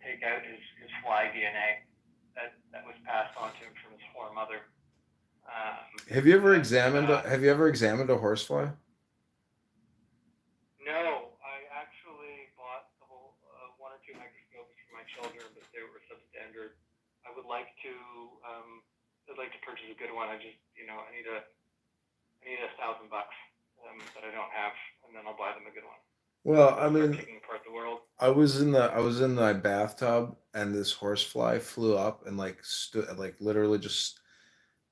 take out his fly DNA that was passed on to him from his foremother. Have you ever examined? Have you ever examined a horsefly? No, I actually bought one or two microscopes for my children, but they were substandard. I would like to I'd like to purchase a good one. I need $1,000 that I don't have, and then I'll buy them a good one. Well, I They'll start mean, taking apart the world. I was in my bathtub and this horsefly flew up and like stood like literally just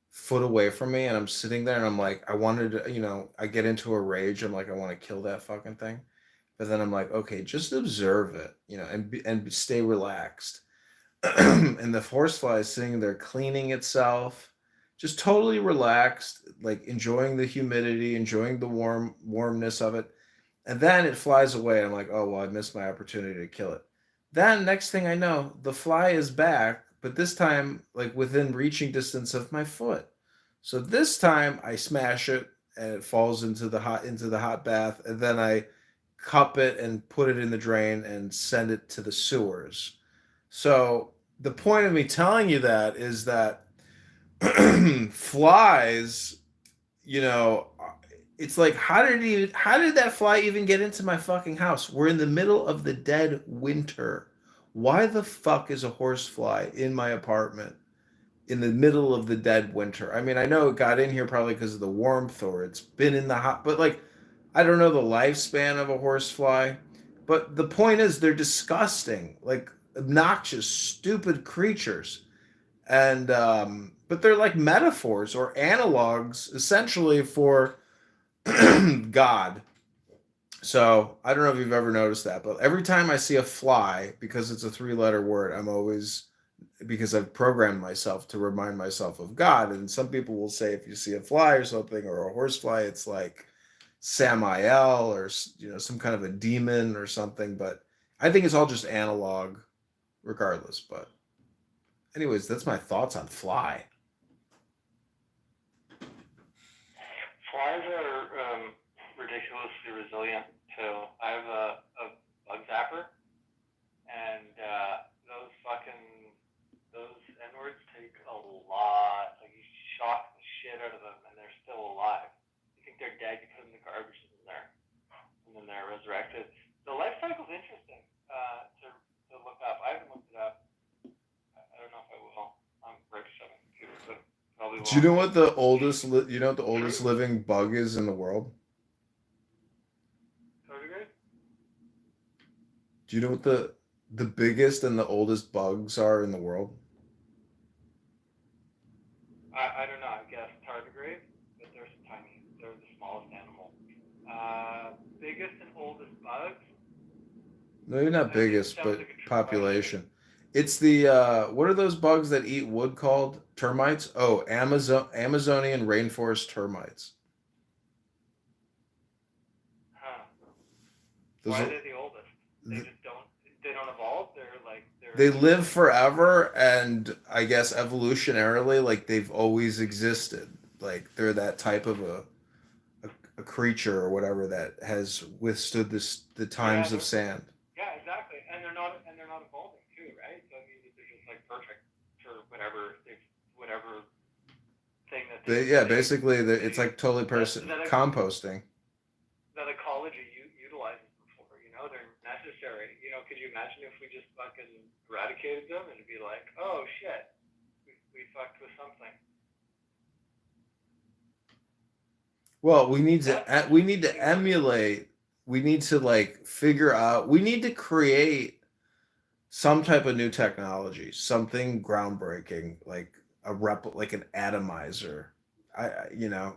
foot away from me, and I'm sitting there and I'm like I wanted to, I get into a rage. I'm like I want to kill that fucking thing. But then I'm like, okay, just observe it, and stay relaxed. And the horsefly is sitting there cleaning itself, just totally relaxed, like enjoying the humidity, enjoying the warmness of it. And then it flies away. I'm like, oh well, I missed my opportunity to kill it. Then next thing I know, the fly is back, but this time like within reaching distance of my foot. So this time I smash it and it falls into the hot bath, and then I cup it and put it in the drain and send it to the sewers. So the point of me telling you that is that flies, you know, it's like how did that fly even get into my fucking house? We're in the middle of the dead winter. Why the fuck is a horsefly in my apartment in the middle of the dead winter? I mean, I know it got in here probably because of the warmth or it's been in the hot, but like I don't know the lifespan of a horsefly. But the point is they're disgusting, like obnoxious, stupid creatures. And but they're like metaphors or analogs essentially for God. So I don't know if you've ever noticed that, but every time I see a fly, because it's a three-letter word, I'm always because I've programmed myself to remind myself of God. And some people will say if you see a fly or something or a horsefly, it's like Samael or some kind of a demon or something. But I think it's all just analog, regardless. But anyways, that's my thoughts on fly. Flies are ridiculously resilient too. I have a bug zapper, and those N-words take a lot. Like you shock the shit out of them, and they're still alive. You think they're dead, you put them in the garbage, and then they're resurrected. The life cycle's interesting to look up. I haven't looked it up. I don't know if I will. I'm British on my computer, but probably Do you won't. know what the oldest you know what the oldest living bug is in the world? Tardigrade? Do you know what the biggest and the oldest bugs are in the world? I don't know. I guess tardigrade, but they're tiny. They're the smallest animal. Biggest and oldest bugs. Maybe not This biggest, sounds but like a trick question. population. It's the what are those bugs that eat wood called? Termites? Oh, Amazonian rainforest termites. Huh? Those Why are are, they the oldest? They just don't. They don't evolve. They're like they they're live like forever, and I guess evolutionarily like they've always existed. Like they're that type of a creature or whatever that has withstood the yeah. times of sand. Yeah, exactly. And they're not evolving too, right? So I mean, they're just like perfect for whatever thing Yeah, they basically they it's like totally person that composting. that ecology utilizes them for. They're necessary. Could you imagine if we just fucking eradicated them and it'd be like, oh shit, we fucked with something. Well, That's we need to interesting though. emulate. We need to like figure out. We need to create some type of new technology, something groundbreaking, like like an atomizer.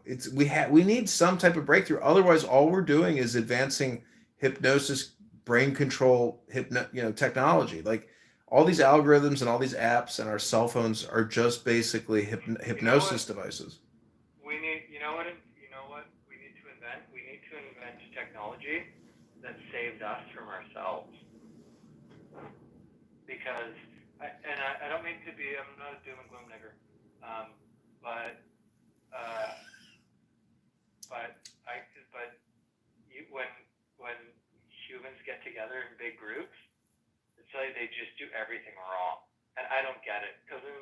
It's we need some type of breakthrough. Otherwise, all we're doing is advancing hypnosis, brain control, technology. Like all these algorithms and all these apps and our cell phones are just basically You know what hypnosis devices. we need? You know what we need to invent? We need to invent technology that saved us from ourselves. Because I don't mean to be. I'm not a doom and gloom nigger. Um, but uh, but I but you when humans get together together in big groups, it's like they just do everything wrong. And I don't get it. Because in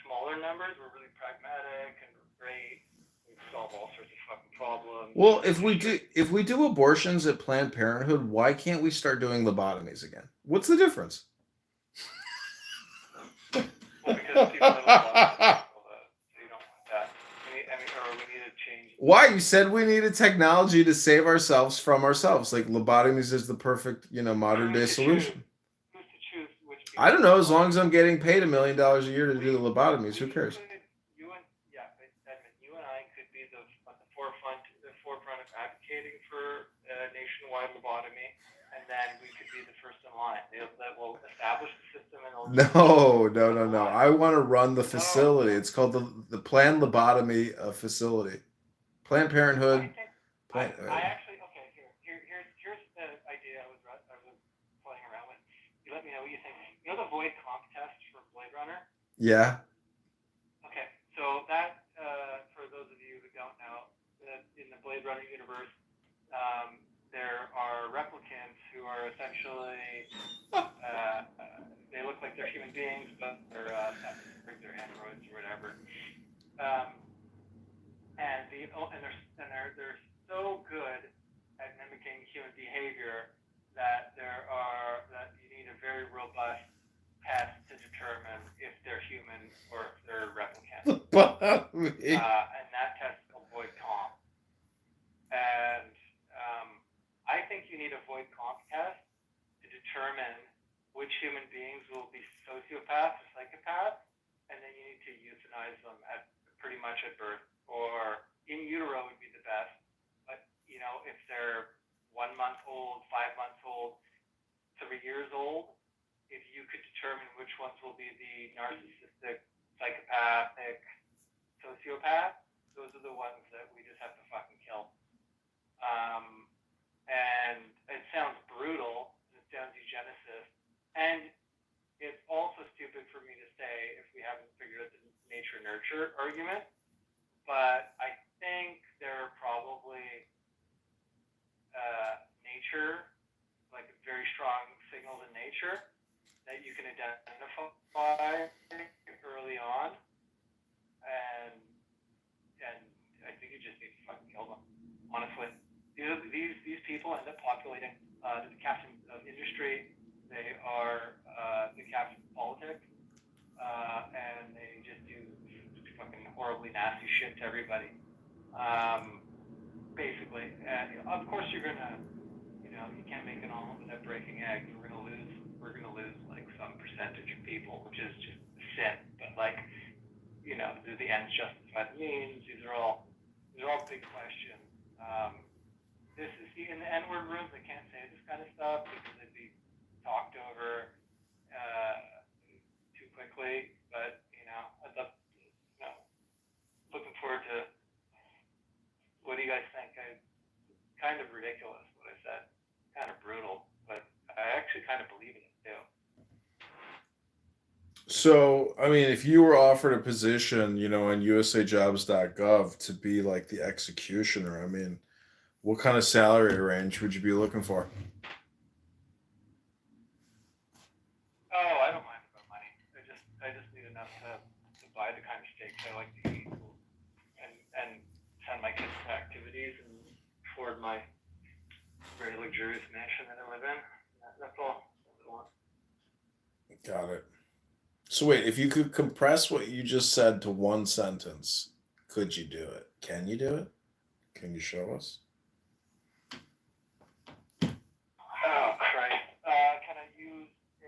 smaller numbers, we're really pragmatic and we're great. We solve all sorts of fucking problems. Well, if we do abortions at Planned Parenthood, why can't we start doing lobotomies again? What's the difference? Well, because people have lobotomies, so you don't want that. Or we need to change. Why? You said we needed technology to save ourselves from ourselves. Like lobotomies is the perfect, modern day solution. Who's to choose which people? I don't know. As long as I'm getting paid $1 million a year to do the lobotomies, who cares? Edmund, you and I could be the forefront of advocating for nationwide lobotomy, and then we could be the first in line. That will establish the system and No. I want to run the facility. It's called the Planned Lobotomy Facility. Planned Parenthood. I actually, okay, here's the idea I was playing around with. You let me know what you think. You know the void comp test for Blade Runner? Yeah. Okay, so that, for those of you who don't know, in the Blade Runner universe, there are replicants who are essentially, they look like they're human beings, but they're androids or whatever. And they're so good at mimicking human behavior that you need a very robust test to determine if they're human or if they're replicants. And that test is called void comp. And I think you need a void comp test to determine which human beings will be sociopaths or psychopaths, and then you need to euthanize them at pretty much at birth, or in utero would be the best. But if they're 1 month old, 5 months old, 3 years old, if you could determine which ones will be the narcissistic, psychopathic, sociopath, those are the ones that we just have to fucking kill. And it sounds brutal, it sounds eugenicist, and it's also stupid for me to say if we haven't figured out the nature-nurture argument, but I think there are probably nature, like very strong signals in nature that you can identify early on, and I think you just need to fucking kill them, honestly. These people end up populating the captain of industry. They are the captain of politics, and they just do fucking horribly nasty shit to everybody. Basically, of course you're gonna, you can't make an omelet without breaking eggs. We're gonna lose like some percentage of people, which is just sin. But like, do the ends justify the means? These are all big questions. This is in the N-word rooms. I can't say this kind of stuff because it'd be talked over too quickly. But I'd love, looking forward to. What do you guys think? Kind of ridiculous what I said. Kind of brutal, but I actually kind of believe in it too. So, I mean, if you were offered a position, on usajobs.gov to be like the executioner, I mean, what kind of salary range would you be looking for? Oh, I don't mind about money. I just need enough to buy the kind of steaks I like to eat and send my kids to activities and afford my very luxurious mansion that I live in. That's all I want. Got it. So wait, if you could compress what you just said to one sentence, could you do it? Can you do it? Can you show us? Oh, Christ. Can I use a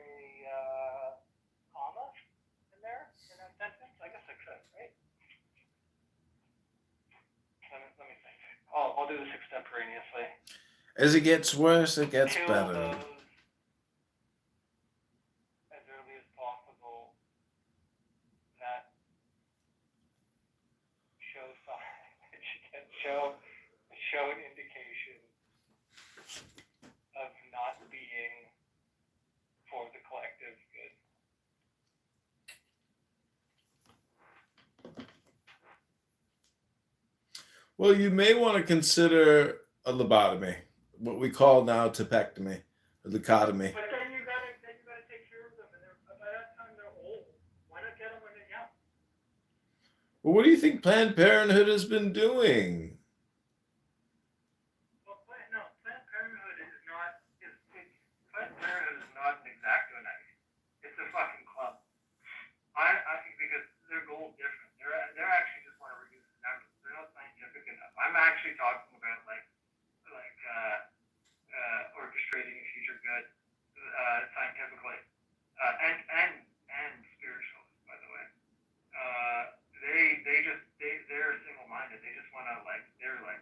comma in there in that sentence? I guess I could, right? Let me think. I'll do this extemporaneously. As it gets worse, it gets better. As early as possible, that show an indication of not being for the collective good. Well, you may want to consider a lobotomy, what we call now tepectomy. dichotomy. But then you gotta take care of them, and by that time they're old. Why not get them when they're young? Well, what do you think Planned Parenthood has been doing? Well, Planned Parenthood is not. Planned Parenthood is not an exacto knife. It's a fucking club. I think because their goal is different. They're actually just want to reduce the numbers. They're not scientific enough. I'm actually talking about orchestrating a future good scientifically and spiritually. By the way, they're single-minded. They just want to they're like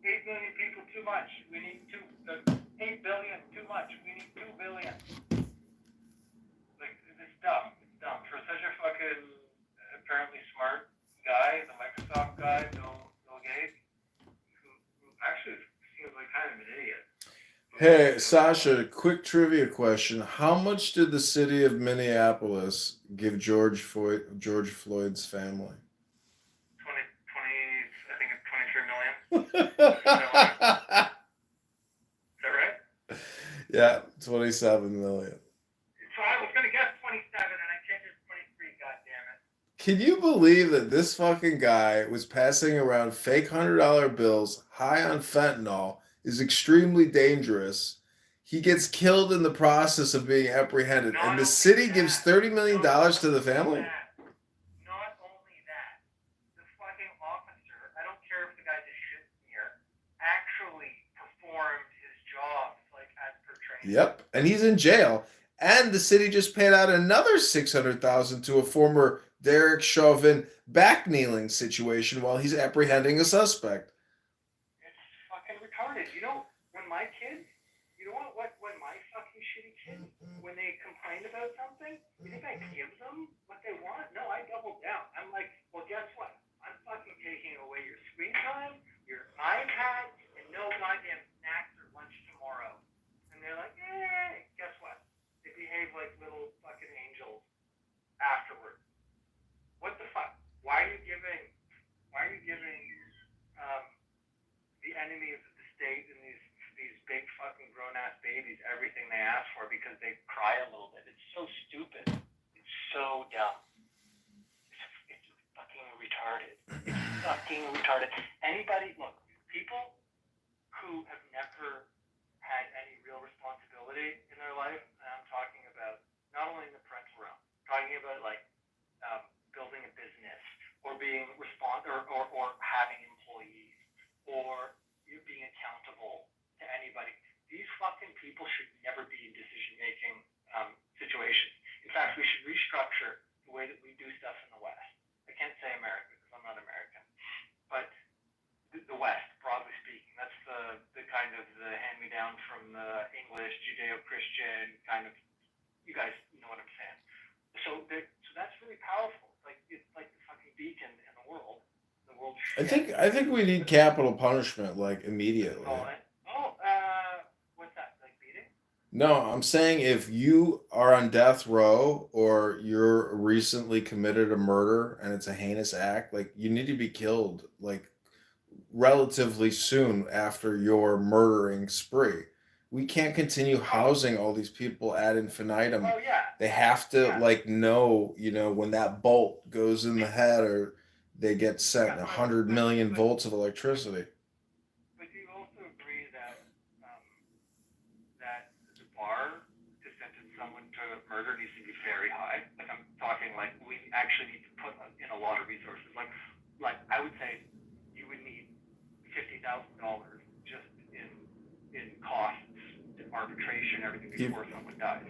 8 million people too much. We need 8 billion too much. We need 2 billion. Like it's dumb. It's dumb for such a fucking apparently smart guy, the Microsoft guy, Bill Gates, who actually seems like kind of an idiot. Hey, Sasha, quick trivia question. How much did the city of Minneapolis give George Floyd's family? 20, I think it's 23 million. Is that right? Yeah, 27 million. So I was going to guess 27 and I changed it to 23, goddammit. Can you believe that this fucking guy was passing around fake $100 bills high on fentanyl, is extremely dangerous. He gets killed in the process of being apprehended, and the city gives $30 million to the family? Not only that, the fucking officer, I don't care if the guy's a shit smear, actually performed his job as per training. Yep, and he's in jail. And the city just paid out another $600,000 to a former Derek Chauvin back kneeling situation while he's apprehending a suspect. It's fucking retarded. You know, when my kids, when my fucking shitty kids, when they complain about something, you think I give them what they want? No, I double down. I'm like, well, guess what? I'm fucking taking away your screen time, your iPad, and no goddamn snacks or lunch tomorrow. And they're like, guess what? They behave like little fucking angels afterwards. What the fuck? Why are you giving the enemy of the state and these big fucking grown ass babies everything they ask for because they cry a little bit? It's so stupid. It's so dumb. It's fucking retarded. It's fucking retarded. Look, people who have never had any real responsibility in their life, and I'm talking about not only in the parental realm, talking about building a business or being or having employees or you being accountable to anybody. These fucking people should never be in decision-making situations. In fact, we should restructure the way that we do stuff in the West. I can't say America because I'm not American, but the West, broadly speaking, that's the kind of the hand-me-down from the English Judeo-Christian kind of. You guys know what I'm saying. So that's really powerful. It's like the fucking beacon in the world. The world. I think we need capital punishment immediately. What's that? Like beating? No, I'm saying if you are on death row or you're recently committed a murder and it's a heinous act, you need to be killed relatively soon after your murdering spree. We can't continue housing all these people ad infinitum. Oh yeah. They have to know, when that bolt goes in the head or they get sent 100 million volts of electricity. But do you also agree that that the bar to sentence someone to murder needs to be very high? I'm talking we actually need to put in a lot of resources. I would say you would need $50,000 just in costs, arbitration, everything before someone dies.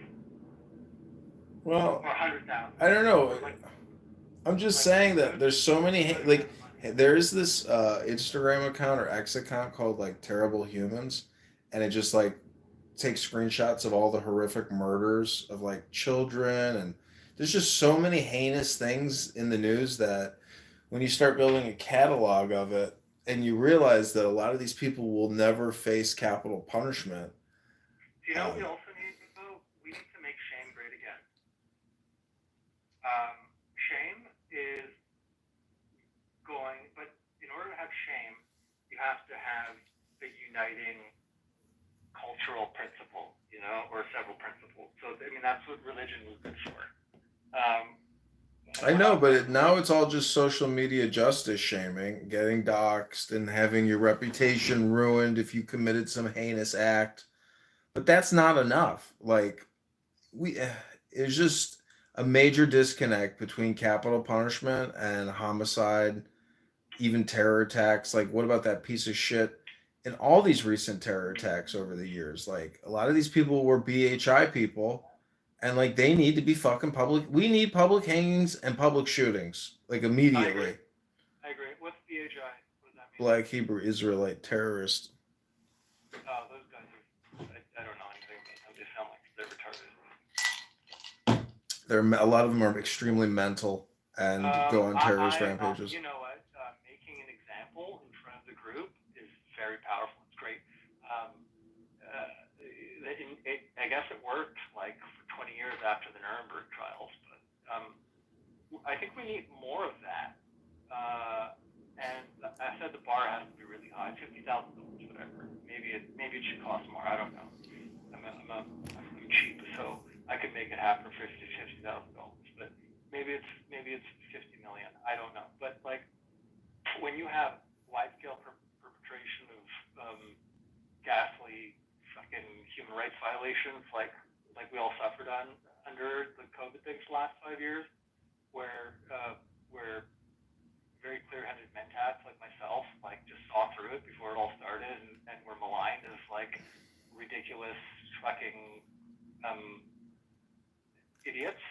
Well, or 100,000. I don't know. I'm just saying that there's so many there's this Instagram account or X account called Terrible Humans, and it just takes screenshots of all the horrific murders of children, and there's just so many heinous things in the news that when you start building a catalog of it and you realize that a lot of these people will never face capital punishment. Do you know what we also need to do? We need to make shame great again. Shame is going, but in order to have shame, you have to have the uniting cultural principle, or that's what religion was good for. I know, but now it's all just social media justice shaming, getting doxxed and having your reputation ruined if you committed some heinous act. But that's not enough. Like it's just a major disconnect between capital punishment and homicide, even terror attacks. Like, what about that piece of shit in all these recent terror attacks over the years? Like, a lot of these people were BHI people, and like they need to be fucking public. We need public hangings and public shootings, like immediately. I agree. What's BHI? What does that mean? Black Hebrew Israelite terrorist. Oh, those guys are. I don't know anything about them. They sound like they're retarded. A lot of them are extremely mental and go on terrorist rampages. You know what? Making an example in front of the group is very powerful. It's great. I guess it worked like for 20 years after the Nuremberg trials, but I think we need more of that. And I said the bar has to be really high, $50,000, whatever. Maybe it should cost more. I don't know. I'm cheap, so I could make it happen for $50,000. But maybe it's $50 million. I don't know. But like when you have wide-scale perpetration of ghastly fucking human rights violations, like we all suffered under the COVID things the last 5 years, where very clear-headed mentats like myself like just saw through it before it all started and were maligned as like ridiculous fucking idiots,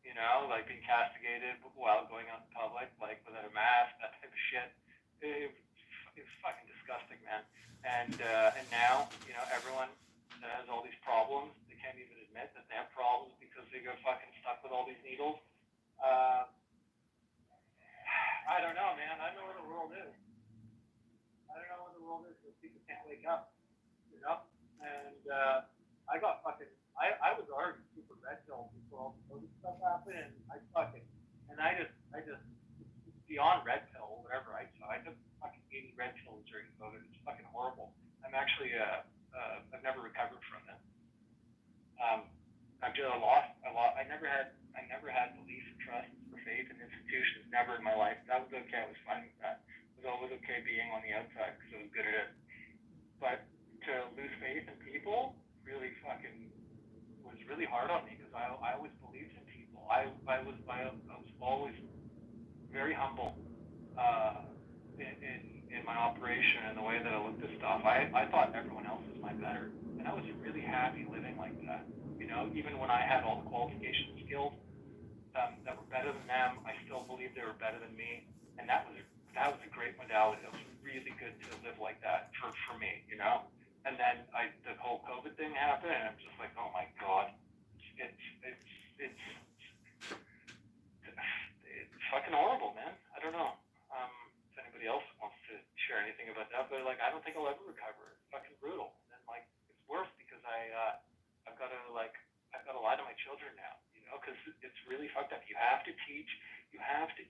you know, like being castigated while going out in public, like without a mask, that type of shit. It's fucking disgusting, man. And now, you know, everyone that has all these problems, they can't even admit that they have problems because they got fucking stuck with all these needles. I don't know, man. I don't know what the world is. I don't know what the world is because people can't wake up, you know? And I got fucking, I was already super red pill before all the COVID stuff happened, and I just beyond red pill, whatever I took fucking 80 red pills during COVID. It's fucking horrible. I'm actually, I've never recovered from it. I've just lost a lot. I never had belief or trust or faith in institutions. Never in my life. That was okay. I was fine with that. It was always okay being on the outside because I was good at it. But to lose faith in people really fucking was really hard on me because I always believed in people. I was always very humble in my operation and the way that I looked at stuff. I thought everyone else was my better, and I was really happy living like that. You know, even when I had all the qualifications and skills that were better than them, I still believed they were better than me, and that was a great modality. It was really good to live like that for me, you know. And then the whole COVID thing happened, and I'm just like, oh my god, it's fucking horrible, man. I don't know if anybody else wants to share anything about that, but like, I don't think I'll ever recover. It's fucking brutal, and like, it's worse because I've got to lie to my children now, you know, because it's really fucked up. You have to teach. You have to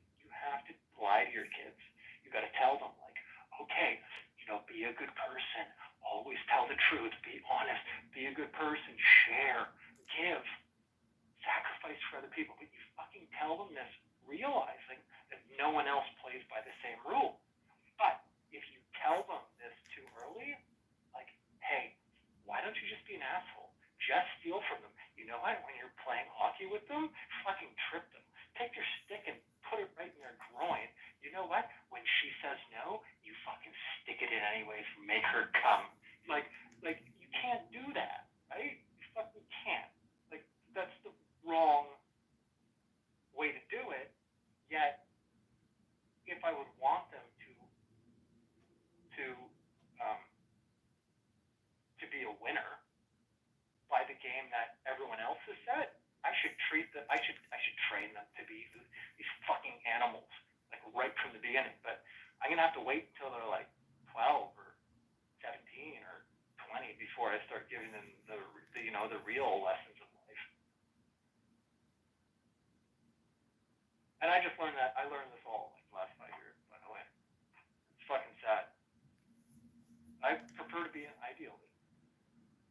lie to your kids. You got to tell them like, okay, you know, be a good person. Always tell the truth. Be honest. Be a good person. Share. Give. Sacrifice for other people. But you fucking tell them this, realizing that no one else plays by the same rule. But if you tell them this too early, like, hey, why don't you just be an asshole? Just steal from them. You know what? When you're playing hockey with them, fucking trip them. Take your stick and put it right in their groin. You know what? When she says no, you fucking stick it in anyways. Make her come. Like you can't do that, right? You fucking can't. Like, that's the wrong way to do it. Yet, if I would want them to be a winner by the game that everyone else has set, I should treat them. I should train them to be these fucking animals, like right from the beginning. But I'm gonna have to wait until they're like 12 or 17 or 20 before I start giving them the real lessons of life. And I just learned that. I learned this all like the last 5 years, by the way. It's fucking sad. I prefer to be an idealist.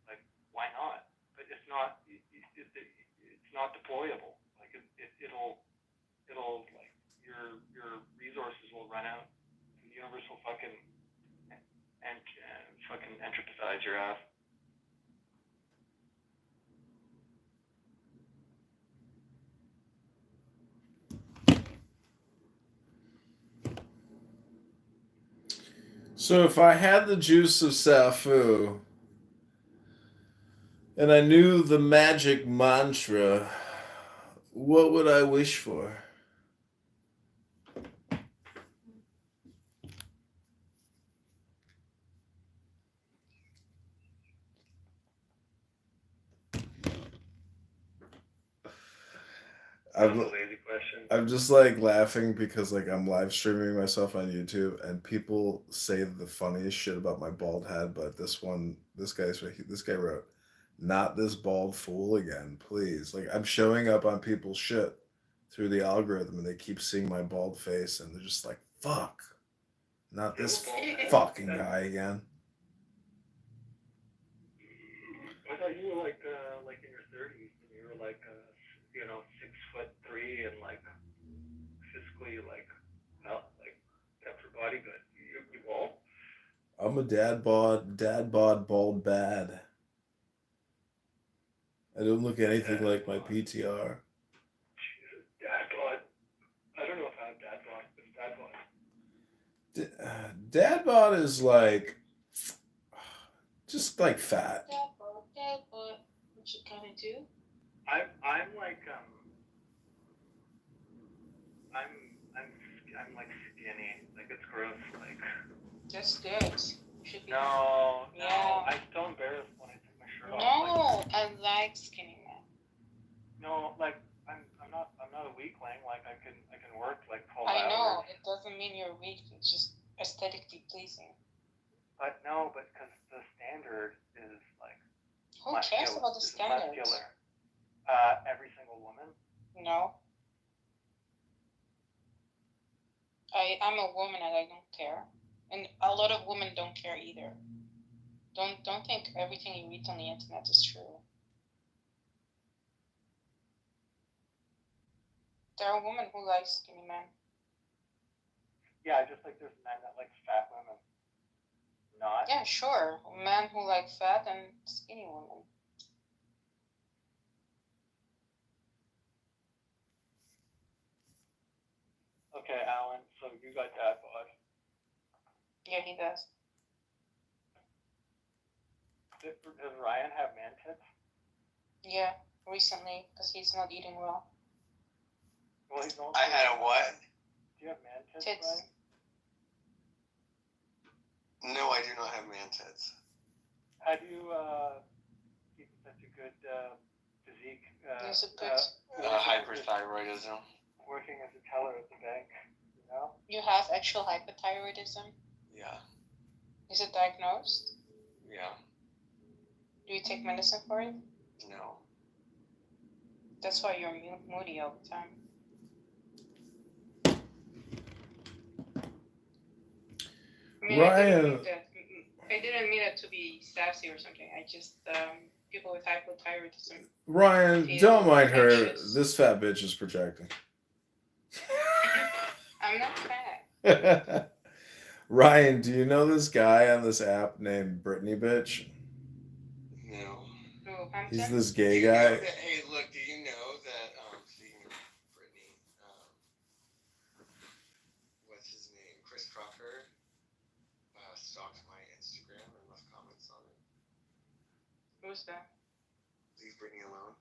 Like, why not? But it's not. deployable. Like it'll like your resources will run out. The universe will fucking and fucking entropize your ass. So if I had the juice of Safu and I knew the magic mantra, what would I wish for? That's a lazy question. I'm just like laughing because like I'm live streaming myself on YouTube and people say the funniest shit about my bald head, but this guy wrote, "Not this bald fool again, please." Like I'm showing up on people's shit through the algorithm and they keep seeing my bald face and they're just like, "Fuck, not this fucking guy again." I thought you were like in your 30s and you were like 6'3" and like physically like kept your body good. You bald? I'm a dad bod, bald bad. I don't look anything like my PTR. Jesus, dad bod. I don't know if I have dad bod, but dad bod. Dad bod is like just like fat. Dad bod. What you gonna do? I'm like I'm like skinny. Like it's gross. Like That's good. Should be. no. Yeah. I'm still embarrassed when I take my shirt off. No, I like skinny men. No, like I'm not a weakling. Like I can work like 12 I know. hours. It doesn't mean you're weak. It's just aesthetically pleasing. But no, because the standard is like. Who cares about the standards? Muscular. Every single woman. No. I'm a woman and I don't care. And a lot of women don't care either. Don't think everything you read on the internet is true. There are women who like skinny men. Yeah, just like there's men that like fat women. Not? Yeah, sure. Men who like fat and skinny women. Okay, Alan, so you got dad bod. Yeah, he does. Does Ryan have man tits? Yeah, recently, because he's not eating well. Well, he's also. I had a what? Do you have man tits, Tits. Ryan? No, I do not have man tits. How do you keep such a good physique? There's a good. Hyperthyroidism. Working as a teller at the bank, you know? You have actual hyperthyroidism? Yeah. Is it diagnosed? Yeah. Do you take medicine for it? No. That's why you're moody all the time. Ryan. I didn't mean it to be sassy or something. I just, people with hypothyroidism. Ryan, don't mind her. This fat bitch is projecting. I'm not fat. Ryan, do you know this guy on this app named Brittany Bitch? No. Oh, He's this gay Do you know guy. that, hey, look, do you know that, speaking of Brittany, what's his name? Chris Crocker stalked my Instagram and left comments on it. Who's that? Leave Brittany alone.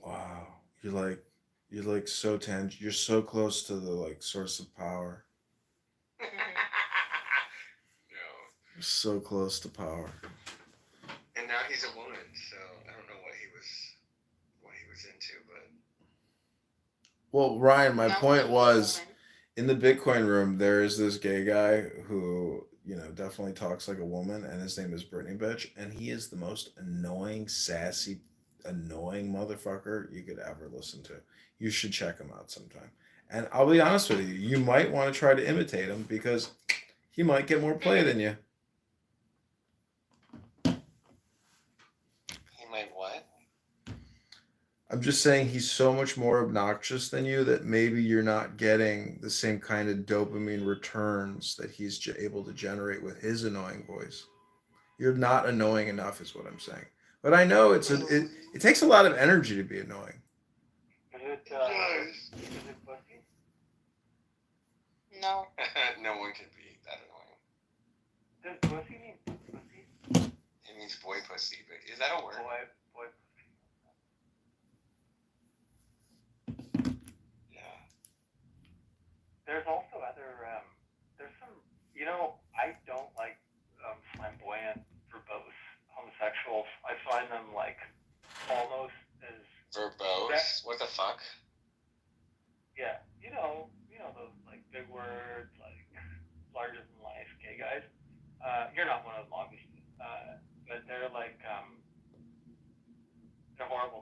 Wow. You're like so you're so close to the like source of power. No. You're so close to power. And now he's a woman, so I don't know what he was into, but. Well, Ryan, my Now point he's a was woman. in the Bitcoin room, there is this gay guy who, definitely talks like a woman, and his name is Brittany Bitch, and he is the most annoying, sassy, annoying motherfucker you could ever listen to. You should check him out sometime. And I'll be honest with you, you might want to try to imitate him because he might get more play than you. He might what? I'm just saying he's so much more obnoxious than you that maybe you're not getting the same kind of dopamine returns that he's able to generate with his annoying voice. You're not annoying enough, is what I'm saying. But I know it takes a lot of energy to be annoying. Is it pussy? No. No one can be that annoying. Does pussy mean pussy? It means boy pussy, but is that a word? Boy pussy. Yeah. There's also other, there's some, I don't like flamboyant, verbose homosexuals. I find them like almost as, Verbose? What the fuck? yeah, those like big words, like larger than life gay guys. You're not one of them, obviously. But they're like, they're horrible.